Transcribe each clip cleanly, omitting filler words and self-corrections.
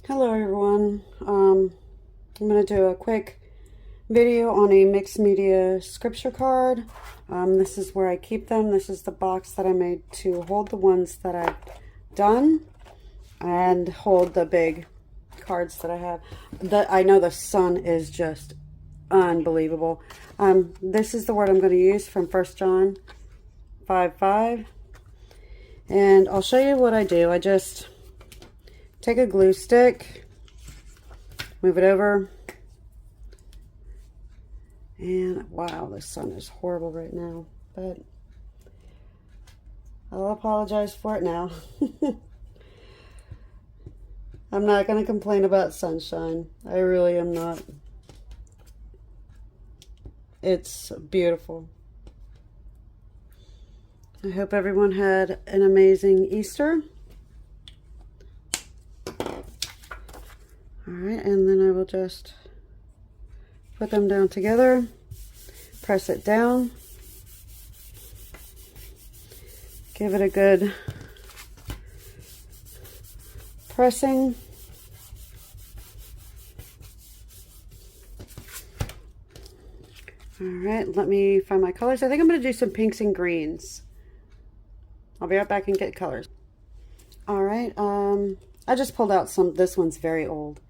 Hello everyone. I'm going to do a quick video on a mixed media scripture card. This is where I keep them. This is the box that I made to hold the ones that I've done and hold the big cards that I have. I know the sun is just unbelievable. This is the word I'm going to use from 1 John 5:5. And I'll show you what I do. I just take a glue stick, move it over, and wow, the sun is horrible right now, but I'll apologize for it now. I'm not going to complain about sunshine. I really am not. It's beautiful. I hope everyone had an amazing Easter. All right, and then I will just put them down together, press it down, give it a good pressing. All right, let me find my colors. I think I'm going to do some pinks and greens. I'll be right back and get colors. All right, I just pulled out some. This one's very old.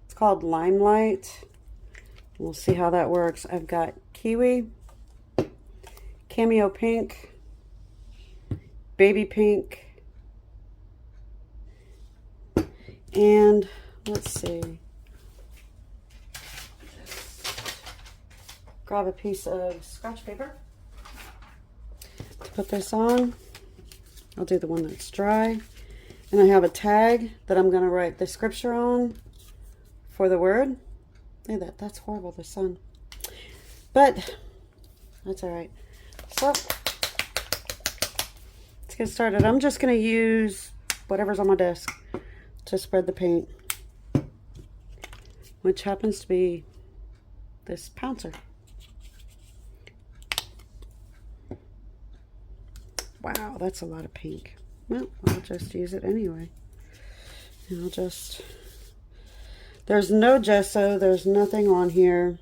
It's called Limelight. We'll see how that works. I've got Kiwi, Cameo Pink, Baby Pink, and let's see. Grab a piece of scratch paper to put this on. I'll do the one that's dry. And I have a tag that I'm going to write the scripture on for the word. Look at that. That's horrible, the sun. But that's all right. So let's get started. I'm just going to use whatever's on my desk to spread the paint, which happens to be this pouncer. Wow, that's a lot of pink. Well, I'll just use it anyway. And I'll just... There's no gesso. There's nothing on here.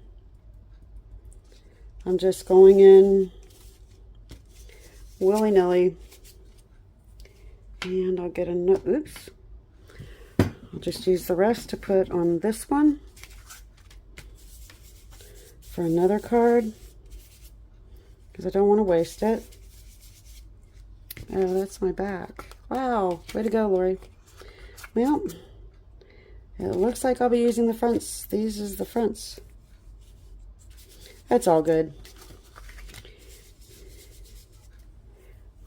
I'm just going in willy-nilly. And I'll get a... Oops. I'll just use the rest to put on this one for another card, because I don't want to waste it. Oh, that's my back. Wow, way to go, Lori. Well, it looks like I'll be using the fronts. These is the fronts. That's all good.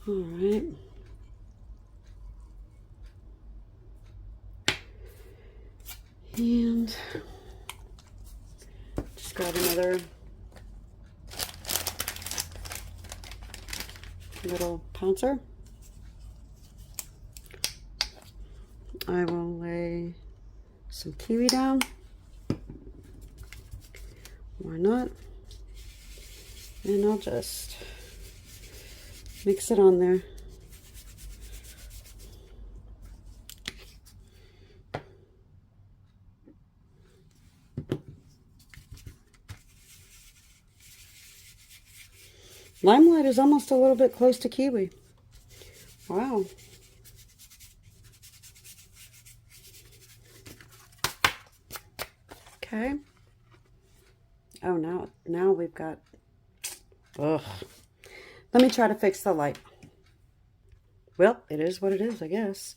All right. And just grab another little pouncer. I will lay some kiwi down. Why not? And I'll just mix it on there. Limelight is almost a little bit close to kiwi. Wow. Okay. Oh, now we've got... Ugh. Let me try to fix the light. Well, it is what it is, I guess.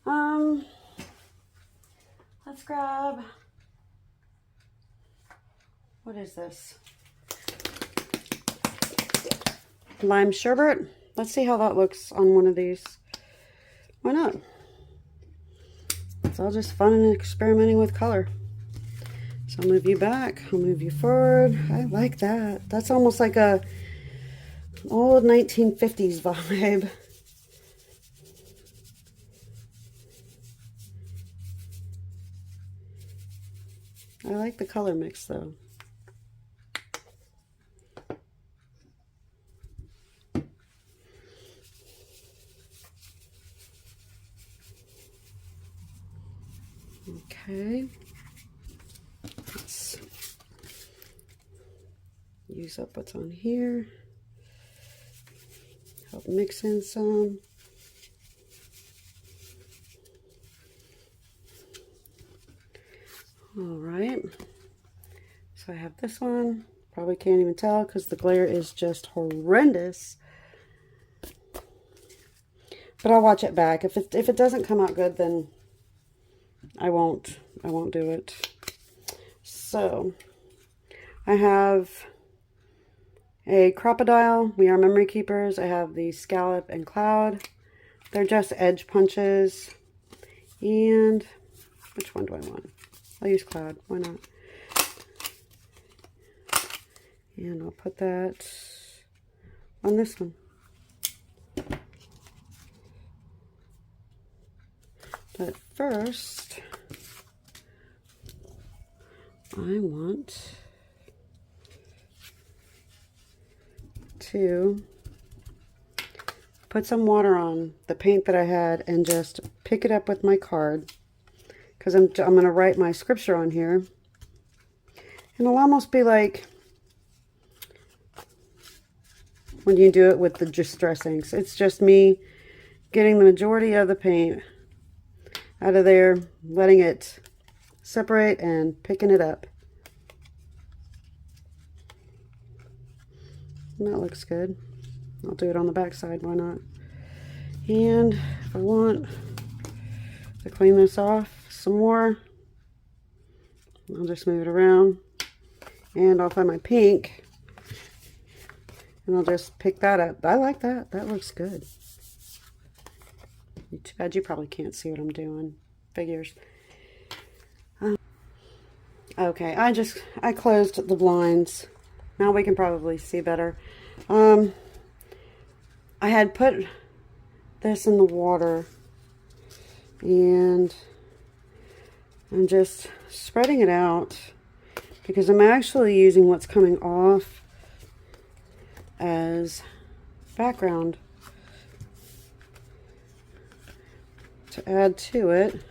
Let's grab... What is this? Lime sherbet. Let's see how that looks on one of these. Why not? It's all just fun and experimenting with color. So I'll move you back. I'll move you forward. I like that. That's almost like a old 1950s vibe. I like the color mix though. Okay. Let's use up what's on here. Help mix in some. All right. So I have this one. Probably can't even tell because the glare is just horrendous. But I'll watch it back. If it doesn't come out good, then I won't do it. So I have a crocodile. We are memory keepers. I have the scallop and cloud. They're just edge punches. And which one do I want? I'll use cloud. Why not? And I'll put that on this one. But first, I want to put some water on the paint that I had and just pick it up with my card, because I'm going to write my scripture on here. And it'll almost be like when you do it with the distress inks. It's just me getting the majority of the paint out of there, letting it separate and picking it up. And that looks good. I'll do it on the back side, why not? And if I want to clean this off some more, I'll just move it around. And I'll find my pink, and I'll just pick that up. I like that. That looks good. Too bad you probably can't see what I'm doing. Figures. Okay, I closed the blinds. Now we can probably see better. I had put this in the water, and I'm just spreading it out because I'm actually using what's coming off as background to add to it.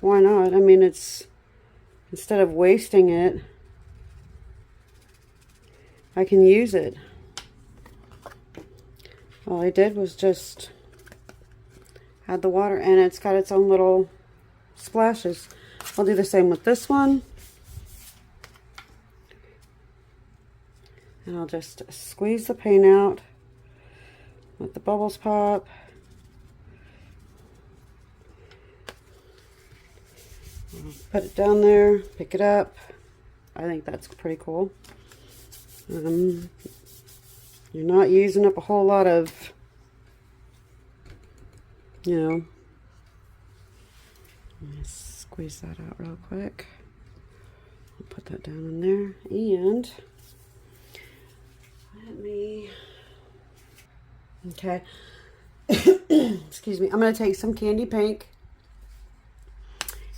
Why not? I mean, it's, instead of wasting it, I can use it. All I did was just add the water, and it's got its own little splashes. I'll do the same with this one. And I'll just squeeze the paint out, let the bubbles pop. I'll put it down there, pick it up. I think that's pretty cool. You're not using up a whole lot of, you know. Let me squeeze that out real quick. I'll put that down in there, and let me, okay, excuse me, I'm going to take some candy pink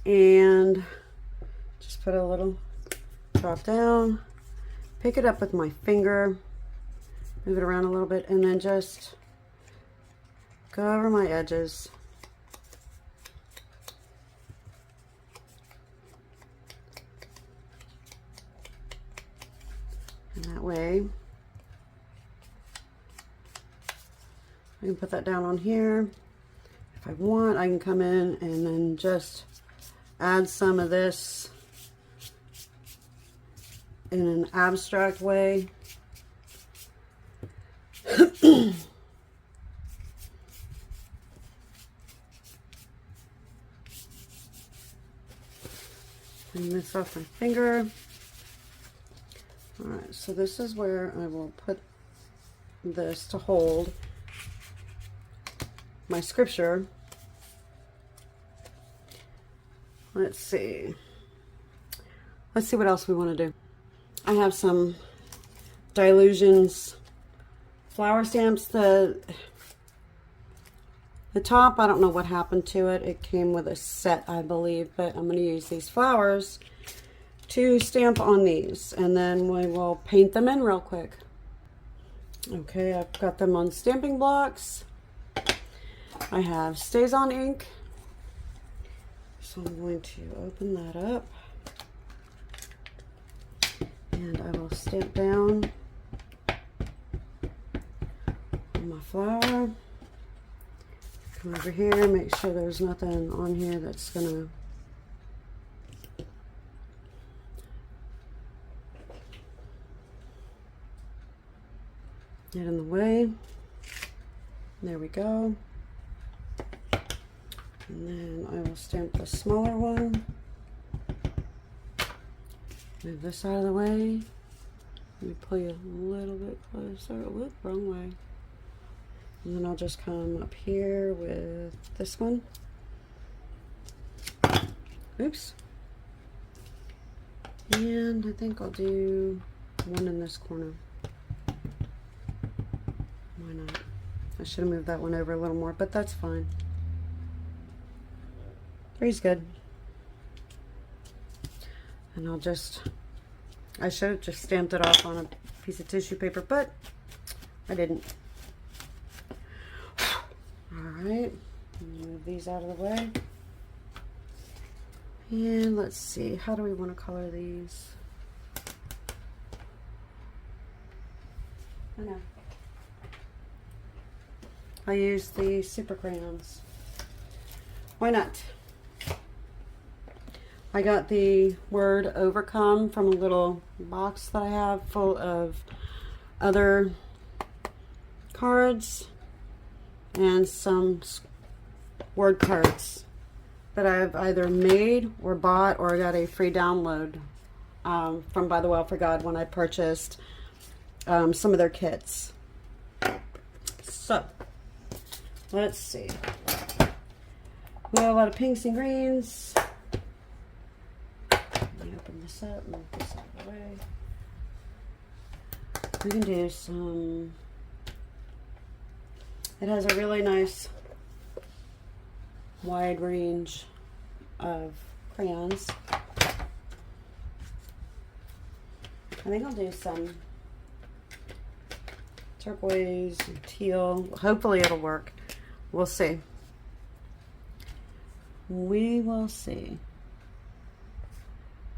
and just put a little drop down, pick it up with my finger, move it around a little bit, and then just go over my edges. And that way I can put that down on here. If I want, I can come in and then just add some of this in an abstract way. Clean this off my finger. Alright, so this is where I will put this to hold my scripture. Let's see what else we want to do. I have some Dylusions flower stamps. The top, I don't know what happened to it. It came with a set, I believe, but I'm going to use these flowers to stamp on these, and then we will paint them in real quick. Okay, I've got them on stamping blocks. I have StazOn ink, so So I'm going to open that up, and I will stamp down on my flower. Come over here, make sure there's nothing on here that's gonna get in the way. There we go. And then I will stamp the smaller one. Move this out of the way. Let me pull you a little bit closer. Whoop, wrong way. And then I'll just come up here with this one. Oops. And I think I'll do one in this corner. Why not? I should have moved that one over a little more, but that's fine. 3's good. And I should have just stamped it off on a piece of tissue paper, but I didn't. Alright, move these out of the way. And let's see, how do we want to color these? I know. I use the super crayons. Why not? I got the word overcome from a little box that I have full of other cards and some word cards that I've either made or bought or got a free download from By the Well for God when I purchased some of their kits. So, let's see. We have a lot of pinks and greens. Let me open this up, move this out of the way. We can do some, it has a really nice wide range of crayons. I think I'll do some turquoise and teal. Hopefully it'll work. We'll see. We will see.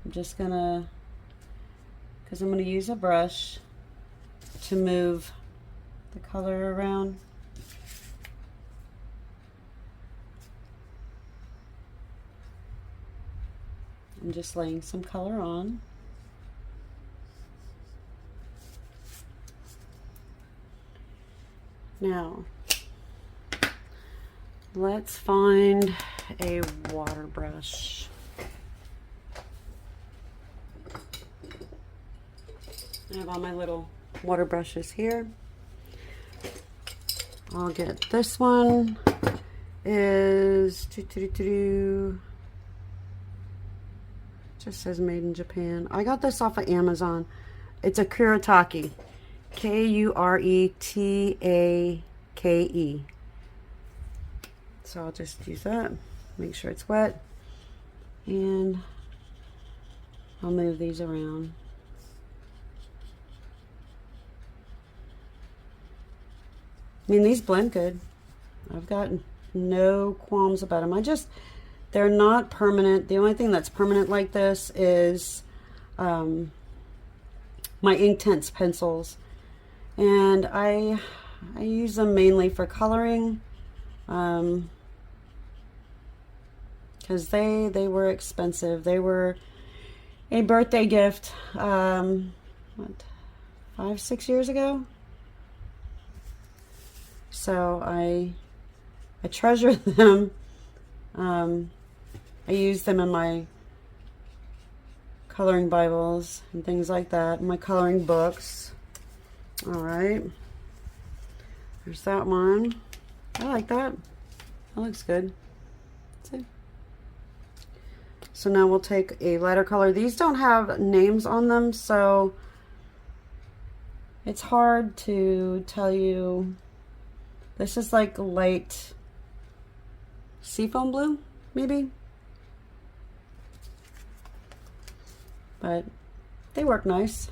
I'm just gonna, because I'm gonna use a brush to move the color around. I'm just laying some color on. Now, let's find a water brush. I have all my little water brushes here. I'll get this one. Is just says made in Japan. I got this off of Amazon. It's a Kuretake. Kuretake. So I'll just use that. Make sure it's wet. And I'll move these around. I mean, these blend good. I've got no qualms about them. They're not permanent. The only thing that's permanent like this is my Inktense pencils. And I use them mainly for coloring. Because they were expensive. They were a birthday gift, what, 5-6 years ago? So I treasure them. I use them in my coloring Bibles and things like that, my coloring books. All right, there's that one. I like that. That looks good. See? So now we'll take a lighter color. These don't have names on them, so it's hard to tell you. This is like light seafoam blue, maybe. But they work nice.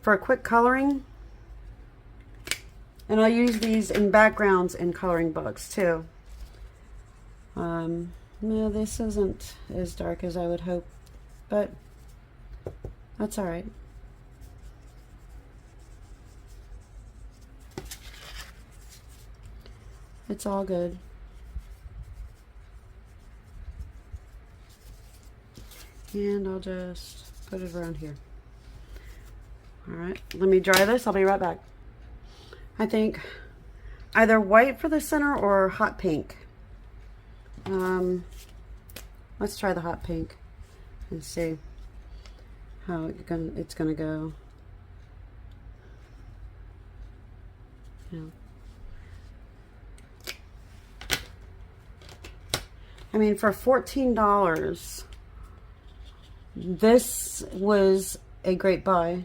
For a quick coloring And I'll use these in backgrounds in coloring books too. No, this isn't as dark as I would hope, but that's all right. It's all good. And I'll just put it around here. All right, let me dry this. I'll be right back. I think either white for the center or hot pink. Let's try the hot pink and see how it's gonna go. Yeah. I mean, for $14, this was a great buy,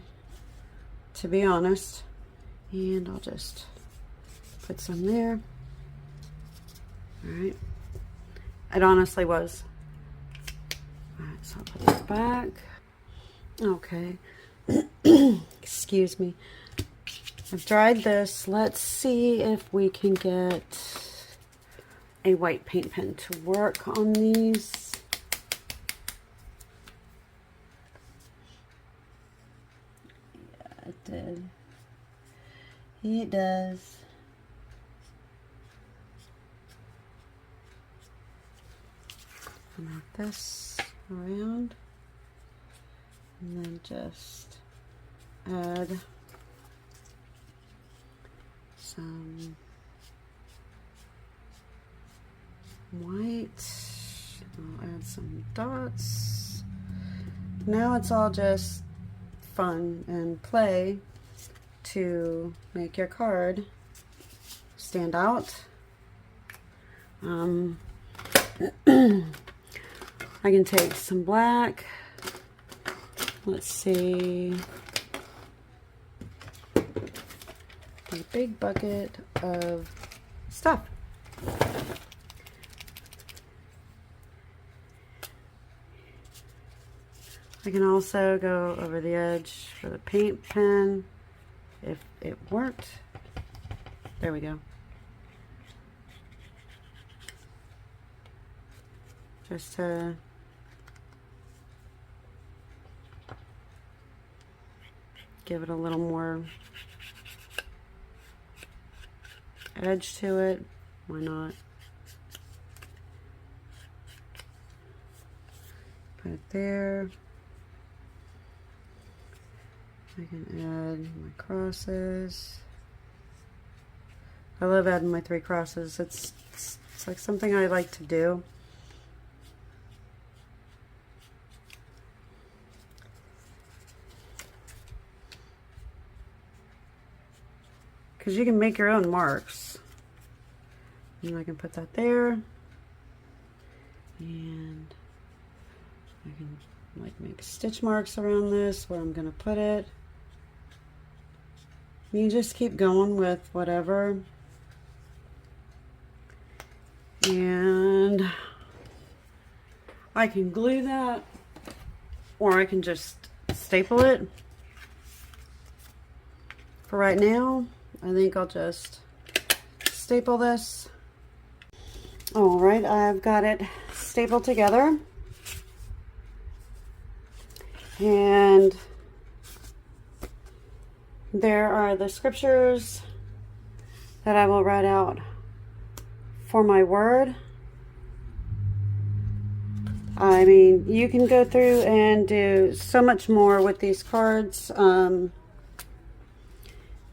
to be honest. And I'll just put some there. All right. It honestly was. All right, so I'll put that back. Okay. Excuse me. I've dried this. Let's see if we can get a white paint pen to work on these. Yeah, it did. It does. Move this around and then just add some white. I'll add some dots. Now it's all just fun and play to make your card stand out. I can take some black. Let's see. A big bucket of stuff. I can also go over the edge for the paint pen if it worked. There we go. Just to give it a little more edge to it. Why not? Put it there. I can add my crosses. I love adding my 3 crosses. It's like something I like to do. Because you can make your own marks. And I can put that there. And I can like make stitch marks around this where I'm going to put it. You just keep going with whatever. And I can glue that, or I can just staple it. For right now, I think I'll just staple this. All right, I've got it stapled together. And there are the scriptures that I will write out for my word. I mean, you can go through and do so much more with these cards.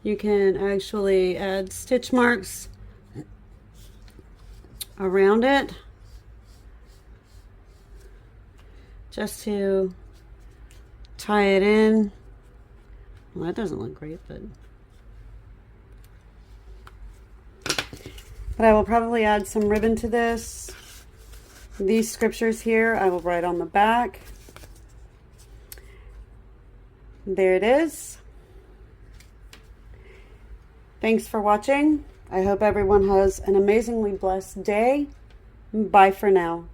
You can actually add stitch marks around it just to tie it in. Well, that doesn't look great, but I will probably add some ribbon to this. These scriptures here I will write on the back. There it is. Thanks for watching. I hope everyone has an amazingly blessed day. Bye for now.